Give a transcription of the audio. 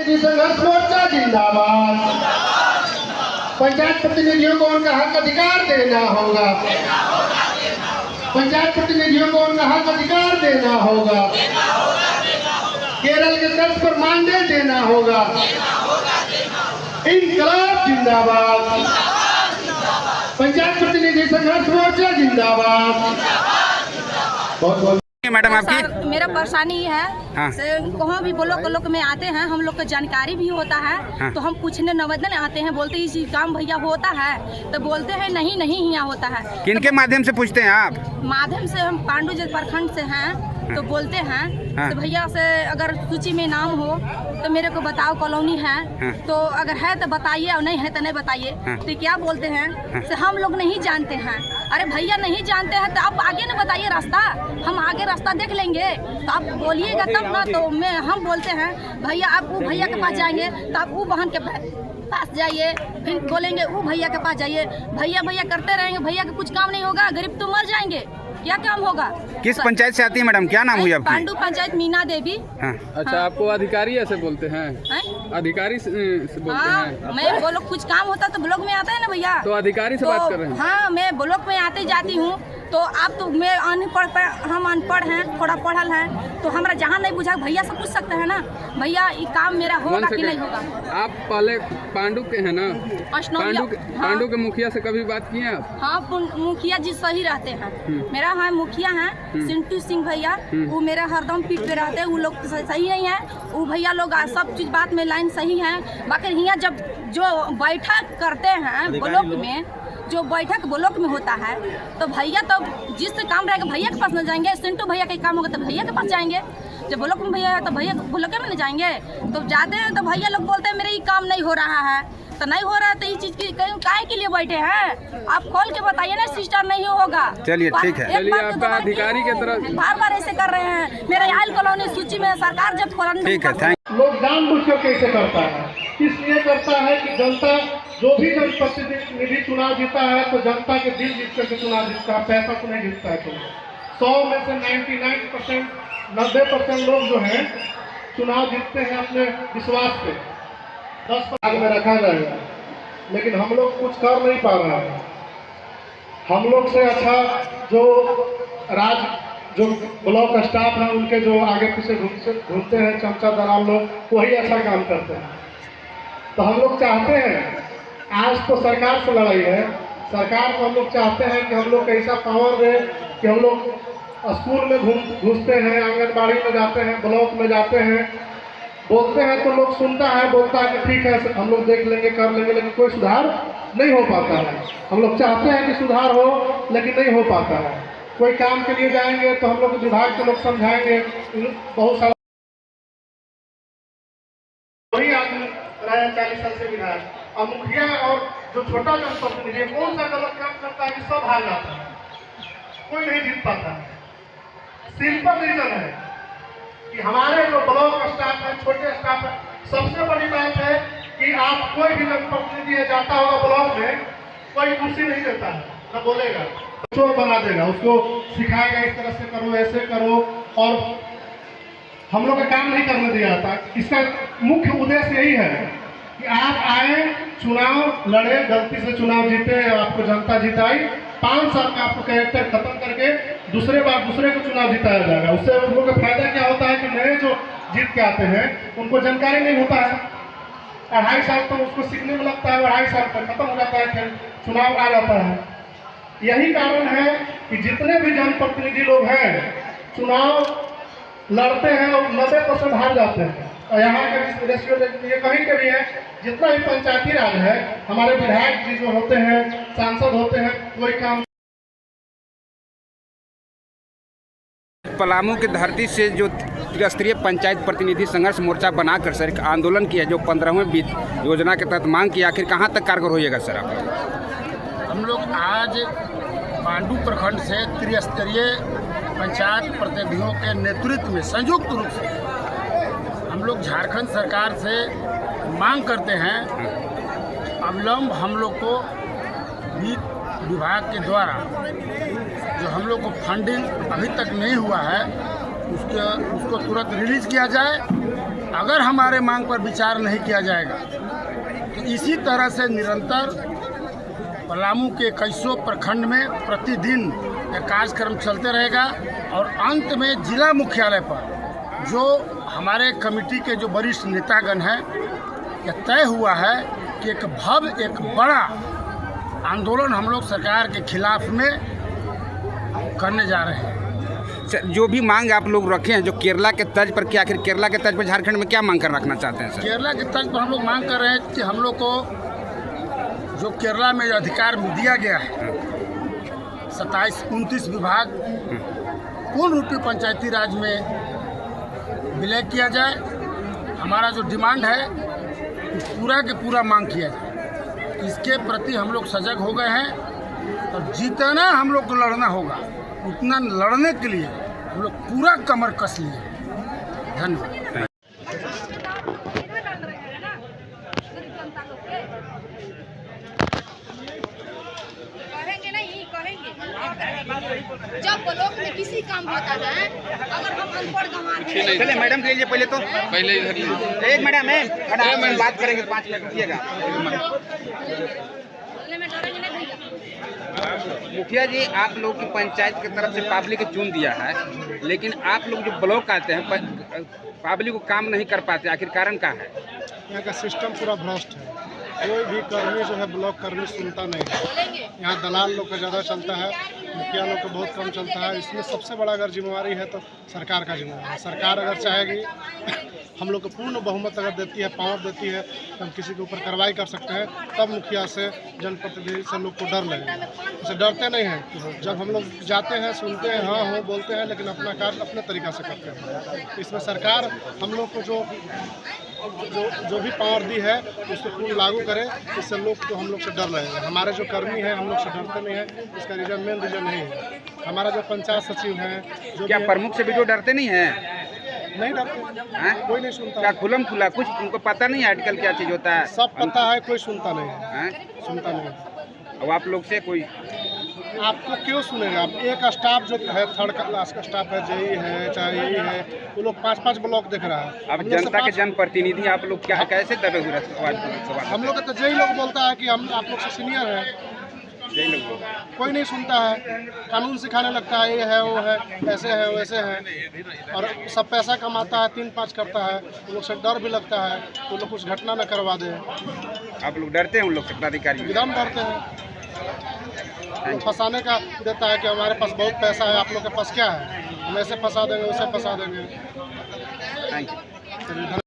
प्रतिनिधि संघर्ष मोर्चा जिंदाबाद। पंचायत प्रतिनिधियों को उनका हक अधिकार देना होगा। पंचायत प्रतिनिधियों को उनका हक अधिकार देना होगा। केरल के तर्ज पर मानदेय देना होगा। इंकलाब जिंदाबाद। पंचायत प्रतिनिधि संघर्ष मोर्चा जिंदाबाद। बहुत बहुत मैडम आपकी मेरा परेशानी है। हाँ। कहीं भी ब्लॉक में आते हैं, हम लोग को जानकारी भी होता है। हाँ। तो हम पूछने नवदन आते हैं, बोलते इस काम भैया होता है, तो बोलते हैं नहीं यहाँ होता है। किनके माध्यम से पूछते हैं आप? माध्यम से हम पांडुज प्रखंड से हैं, तो बोलते हैं हाँ। तो भैया से अगर सूची में नाम हो तो मेरे को बताओ, कॉलोनी है। हाँ। तो अगर है तो बताइए और नहीं है तो नहीं बताइए। हाँ। तो क्या बोलते हैं हाँ। से हम लोग नहीं जानते हैं। अरे भैया नहीं जानते हैं तो आप आगे न बताइए रास्ता, हम आगे रास्ता देख लेंगे। तो आप बोलिएगा तब ना। तो हम बोलते हैं भैया आप वो भैया के पास जाएंगे तो आप वो बहन के पास जाइए, फिर बोलेंगे वो भैया के पास जाइए। भैया करते रहेंगे, भैया का कुछ काम नहीं होगा, गरीब तो मर जाएंगे, क्या काम होगा। किस पंचायत से आती है मैडम, क्या नाम हुई आपकी? पांडु पंचायत मीना देवी। हाँ। अच्छा, आपको अधिकारी ऐसे बोलते हैं? अधिकारी से बोलते हैं? मैं ब्लॉक कुछ काम होता तो ब्लॉक में आता है ना भैया। तो अधिकारी से बात कर रहे हैं? हाँ, मैं ब्लॉक में आते जाती हूँ। तो आप तो मैं अनपढ़, हम अनपढ़ हैं, थोड़ा पढ़ल हैं, तो हमारा जहाँ नहीं बुझा भैया से पूछ सकते हैं ना, भैया ये काम मेरा होगा कि नहीं होगा। आप पहले पांडु के हैं ना? पांडु के मुखिया से कभी बात किए आप? हाँ, मुखिया जी सही रहते हैं। मेरा है मुखिया है सिंटू सिंह भैया, वो मेरा हरदम पीठ पे रहते हैं। वो लोग सही नहीं है, वो भैया लोग सब चीज बात में लाइन सही है। बाकी यहाँ जब जो बैठक करते हैं ब्लॉक में, जो बैठक ब्लॉक में होता है, तो भैया तो जिस काम रहेगा भैया के पास न जाएंगे। सिंटू भैया के काम होगा तो भैया के पास जाएंगे। जब ब्लॉक में भैया है तो भैया ब्लॉक में न जाएंगे। तो जाते हैं तो भैया लोग बोलते हैं मेरे ये काम नहीं हो रहा है, तो नहीं हो रहा है तो ये चीज की काहे के लिए बैठे हैं, आप खोल के बताइए ना। सिस्टम नहीं होगा। चलिए ठीक है। चलिए, आपका अधिकारी की तरफ बार ऐसे कर रहे हैं। मेरा आयल कॉलोनी सूची में सरकार जब ठीक है, थैंक। लोग जानबूझ कर कैसे करता है, इसलिए करता है कि जनता जो भी जनप्रतिनिधि चुनाव जीता है तो जनता के दिल जीत करके चुनाव जीतता है, पैसा से नहीं जीतता है। 100 में से 99%, 90% लोग जो हैं चुनाव जीतते हैं अपने विश्वास पे। 10% आगे में रखा जाएगा, लेकिन हम लोग कुछ कर नहीं पा रहे हैं। हम लोग से अच्छा जो ब्लॉक स्टाफ है, उनके जो आगे पीछे घूमते हैं चमचा दलाल लोग, वही अच्छा काम करते हैं। तो हम लोग चाहते हैं, आज तो सरकार से लड़ाई है, सरकार को हम लोग चाहते हैं कि हम लोग ऐसा पावर दे कि हम लोग स्कूल में घुसते हैं, आंगनबाड़ी में जाते हैं, ब्लॉक में जाते हैं, बोलते हैं तो लोग सुनता है, बोलता है कि ठीक है हम लोग देख लेंगे, कर लेंगे, लेकिन कोई सुधार नहीं हो पाता है। हम लोग चाहते हैं कि सुधार हो, लेकिन नहीं हो पाता है। कोई काम के लिए जाएंगे तो हम लोग विभाग के लोग समझाएंगे, बहुत सारा वही आदमी रहा 40 साल से विधायक, और मुखिया और जो छोटा जनप्रतिनिधि कौन सा गलत काम करता है कि सब हार जाता है, कोई नहीं जीत पाता है। सिंपल रीजन है कि हमारे जो ब्लॉक स्टाफ है, छोटे स्टाफ है, सबसे बड़ी बात है कि आप कोई भी जनप्रतिनिधि जाता होगा ब्लॉक में, कोई कुर्सी नहीं देता है, न बोलेगा, चोर बना देगा, उसको सिखाएगा इस तरह से करो, ऐसे करो, और हम लोग का काम नहीं करने दिया जाता। इसका मुख्य उद्देश्य यही है कि आप आए, चुनाव लड़े, गलती से चुनाव जीते, आपको जनता जिताई, 5 साल का आपको कैरेक्टर खत्म करके दूसरे को चुनाव जिताया जाएगा। उससे उन लोगों का फायदा क्या होता है कि नए जो जीत के आते हैं उनको जानकारी नहीं होता है। 2.5 साल तो उसको सीखने में लगता है, 2.5 साल तक खत्म हो जाता है, फिर चुनाव आ जाता है। यही कारण है कि जितने भी जनप्रतिनिधि लोग हैं चुनाव लड़ते हैं और 90% हार जाते हैं। और यहाँ के रेशियो ये कहीं के भी है, जितना भी पंचायती राज है, हमारे विधायक जी जो होते हैं, सांसद होते हैं, कोई काम। पलामू की धरती से जो त्रिस्तरीय पंचायत प्रतिनिधि संघर्ष मोर्चा बनाकर सर एक आंदोलन किया, जो 15वें योजना के तहत मांग की, आखिर कहाँ तक कारगर होइएगा सर आप? हम लोग आज पांडु प्रखंड से त्रिस्तरीय पंचायत प्रतिनिधियों के नेतृत्व में संयुक्त रूप से हम लोग झारखंड सरकार से मांग करते हैं, अविलंब हम लोग को वित्त विभाग के द्वारा जो हम लोग को फंडिंग अभी तक नहीं हुआ है उसको तुरंत रिलीज किया जाए। अगर हमारे मांग पर विचार नहीं किया जाएगा तो इसी तरह से निरंतर पलामू के कईसों प्रखंड में प्रतिदिन यह कार्यक्रम चलते रहेगा और अंत में जिला मुख्यालय पर जो हमारे कमेटी के जो वरिष्ठ नेतागण हैं, यह तय हुआ है कि एक भव्य एक बड़ा आंदोलन हम लोग सरकार के खिलाफ में करने जा रहे हैं। सर, जो भी मांग आप लोग रखे हैं जो केरला के तर्ज पर, क्या आखिर केरला के तर्ज पर झारखंड में क्या मांग कर रखना चाहते हैं सर? केरला के तर्ज पर हम लोग मांग कर रहे हैं कि हम लोग को जो केरला में अधिकार दिया गया है 27-29 विभाग पूर्ण रूपी पंचायती राज में विलय किया जाए। हमारा जो डिमांड है पूरा के पूरा मांग किया जाए। इसके प्रति हम लोग सजग हो गए हैं और जितना हम लोग को लड़ना होगा उतना लड़ने के लिए हम लोग पूरा कमर कस लिए। धन्यवाद। कहेंगे नहीं, कहेंगे जब ब्लॉक में किसी काम होता है, अगर हम अनपढ़ गंवार हैं। चले मैडम के लिए पहले तो इधर लीजिए। एक मैडम है, मैडम बात करेंगे 5 मिनट रुकिएगा। बोलने में डरेंगे नहीं भैया। मुखिया जी, आप लोग की पंचायत की तरफ से पब्लिक को चुन दिया है, लेकिन आप लोग जो ब्लॉक आते हैं पब्लिक को काम नहीं कर पाते, आखिर कारण क्या है? यहाँ का सिस्टम पूरा भ्रष्ट है। कोई भी कर्मी जो है ब्लॉक कर्मी सुनता नहीं है। यहाँ दलाल लोग का ज़्यादा चलता है, मुखिया लोग का बहुत कम चलता है। इसमें सबसे बड़ा अगर जिम्मेवारी है तो सरकार का जिम्मेवारी है। सरकार अगर चाहेगी हम लोग को पूर्ण बहुमत अगर देती है, पावर देती है, तो हम किसी के ऊपर कार्रवाई कर सकते हैं। तब मुखिया से जनप्रतिनिधि से लोग को डर लगेगा। उसे डरते नहीं हैं। जब हम लोग जाते हैं, सुनते हैं, हाँ हाँ बोलते हैं, लेकिन अपना कार्य अपने तरीक़ा से करते हैं। इसमें सरकार हम लोग को जो भी पावर दी है उसको पूर्ण लागू करे, इससे लोग तो हम लोग से डर रहेंगे। हमारे जो कर्मी हैं हम लोग से डरते नहीं हैं। इसका रीज़न मेन रीज़न नहीं है। हमारा जो पंचायत सचिव हैं, जो क्या प्रमुख से भी जो डरते नहीं हैं? नहीं डरते हैं? कोई नहीं सुनता। क्या खुलम खुला कुछ उनको पता नहीं है आजकल क्या चीज़ होता है? सब पता है, कोई सुनता नहीं है। हैं? सुनता नहीं है। अब आप लोग से कोई आपको क्यों सुनेगा? आप एक स्टाफ जो है, थर्ड क्लास का स्टाफ है, जेई है, चाहे यही है, वो लोग 5-5 ब्लॉक देख रहा है। अब जनता के जनप्रतिनिधि आप लोग क्या कैसे दबे हुए सवाल? हम लोग तो जेई लोग बोलता है कि हम आप लोग से सीनियर है। जय लोग कोई नहीं सुनता है, कानून सिखाने लगता है, ये है वो है, ऐसे है वैसे है, और सब पैसा कमाता है, 3-5 करता है। उन लोग से डर भी लगता है तो लोग कुछ घटना न करवा दे। आप लोग डरते हैं उन लोग से, पदाधिकारी? एकदम डरते हैं। तो फंसाने का देता है कि हमारे पास बहुत पैसा है, आप लोग के पास क्या है, हम ऐसे फंसा देंगे, वैसे फंसा देंगे। Thank you.